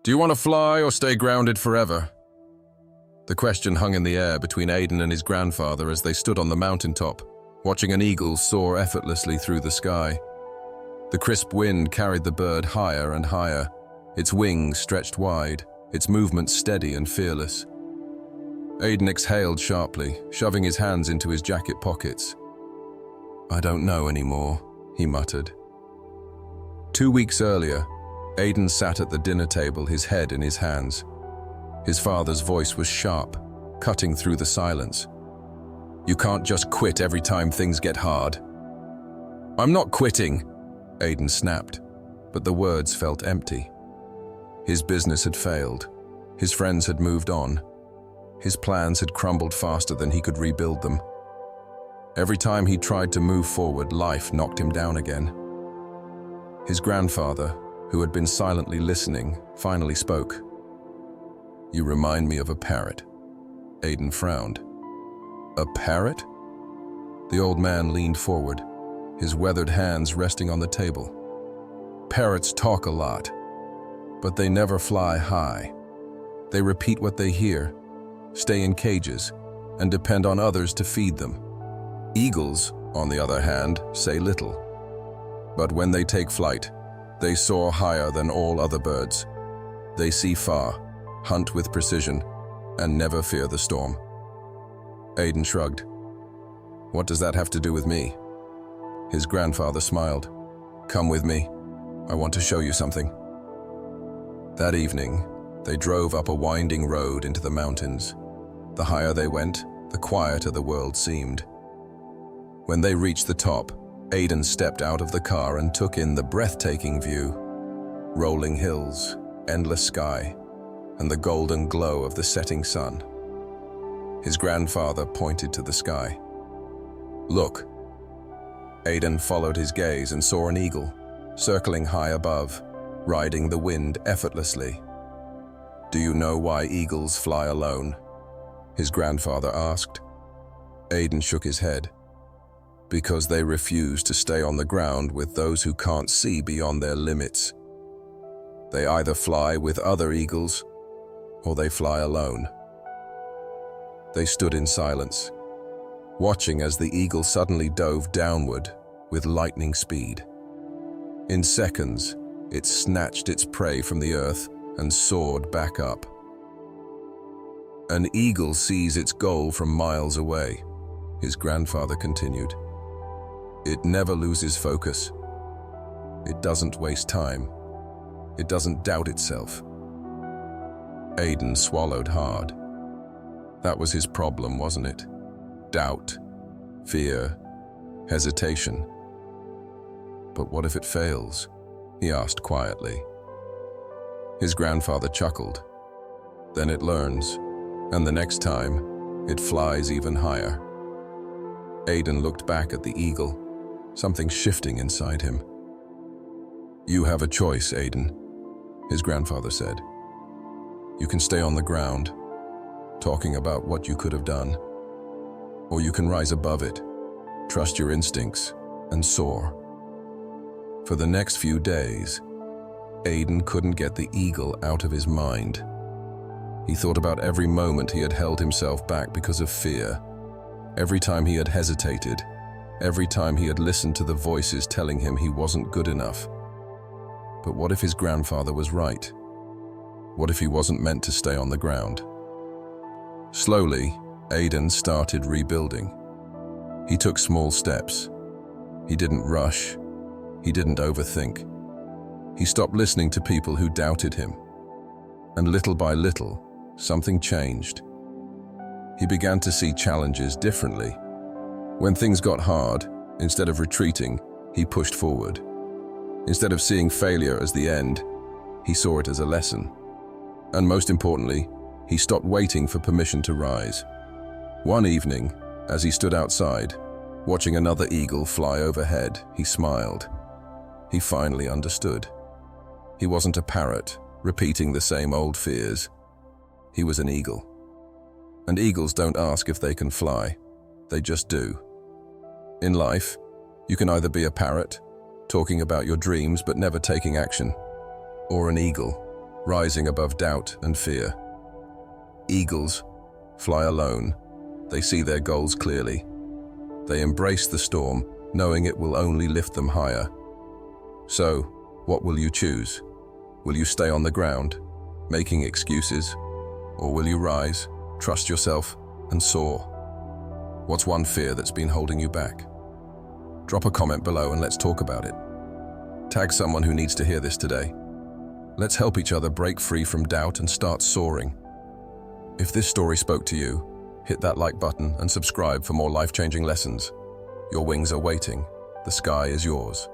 Do you want to fly or stay grounded forever? The question hung in the air between Aidan and his grandfather as they stood on the mountaintop, watching an eagle soar effortlessly through the sky. The crisp wind carried the bird higher and higher, its wings stretched wide, its movements steady and fearless. Aidan exhaled sharply, shoving his hands into his jacket pockets. "I don't know anymore," he muttered. 2 weeks earlier, Aidan sat at the dinner table, his head in his hands. His father's voice was sharp, cutting through the silence. "You can't just quit every time things get hard." "I'm not quitting," Aidan snapped, but the words felt empty. His business had failed. His friends had moved on. His plans had crumbled faster than he could rebuild them. Every time he tried to move forward, life knocked him down again. His grandfather, who had been silently listening, finally spoke. "You remind me of a parrot." Aidan frowned. "A parrot?" The old man leaned forward, his weathered hands resting on the table. "Parrots talk a lot, but they never fly high. They repeat what they hear, stay in cages, and depend on others to feed them. Eagles, on the other hand, say little. But when they take flight, they soar higher than all other birds. They see far, hunt with precision, and never fear the storm." Aidan shrugged. "What does that have to do with me?" His grandfather smiled. "Come with me. I want to show you something." That evening, they drove up a winding road into the mountains. The higher they went, the quieter the world seemed. When they reached the top, Aidan stepped out of the car and took in the breathtaking view. Rolling hills, endless sky, and the golden glow of the setting sun. His grandfather pointed to the sky. "Look." Aidan followed his gaze and saw an eagle, circling high above, riding the wind effortlessly. "Do you know why eagles fly alone?" his grandfather asked. Aidan shook his head. "Because they refuse to stay on the ground with those who can't see beyond their limits. They either fly with other eagles, or they fly alone." They stood in silence, watching as the eagle suddenly dove downward with lightning speed. In seconds, it snatched its prey from the earth and soared back up. "An eagle sees its goal from miles away," his grandfather continued. "It never loses focus. It doesn't waste time. It doesn't doubt itself." Aidan swallowed hard. That was his problem, wasn't it? Doubt, fear, hesitation. "But what if it fails?" he asked quietly. His grandfather chuckled. "Then it learns, and the next time, it flies even higher." Aidan looked back at the eagle, something shifting inside him. "You have a choice, Aidan," his grandfather said. "You can stay on the ground, talking about what you could have done, or you can rise above it, trust your instincts, and soar." For the next few days, Aidan couldn't get the eagle out of his mind. He thought about every moment he had held himself back because of fear, every time he had hesitated, every time he had listened to the voices telling him he wasn't good enough. But what if his grandfather was right? What if he wasn't meant to stay on the ground? Slowly, Aidan started rebuilding. He took small steps. He didn't rush. He didn't overthink. He stopped listening to people who doubted him. And little by little, something changed. He began to see challenges differently. When things got hard, instead of retreating, he pushed forward. Instead of seeing failure as the end, he saw it as a lesson. And most importantly, he stopped waiting for permission to rise. One evening, as he stood outside, watching another eagle fly overhead, he smiled. He finally understood. He wasn't a parrot, repeating the same old fears. He was an eagle. And eagles don't ask if they can fly. They just do. In life, you can either be a parrot, talking about your dreams but never taking action, or an eagle, rising above doubt and fear. Eagles fly alone. They see their goals clearly. They embrace the storm, knowing it will only lift them higher. So, what will you choose? Will you stay on the ground, making excuses? Or will you rise, trust yourself, and soar? What's one fear that's been holding you back? Drop a comment below and let's talk about it. Tag someone who needs to hear this today. Let's help each other break free from doubt and start soaring. If this story spoke to you, hit that like button and subscribe for more life-changing lessons. Your wings are waiting. The sky is yours.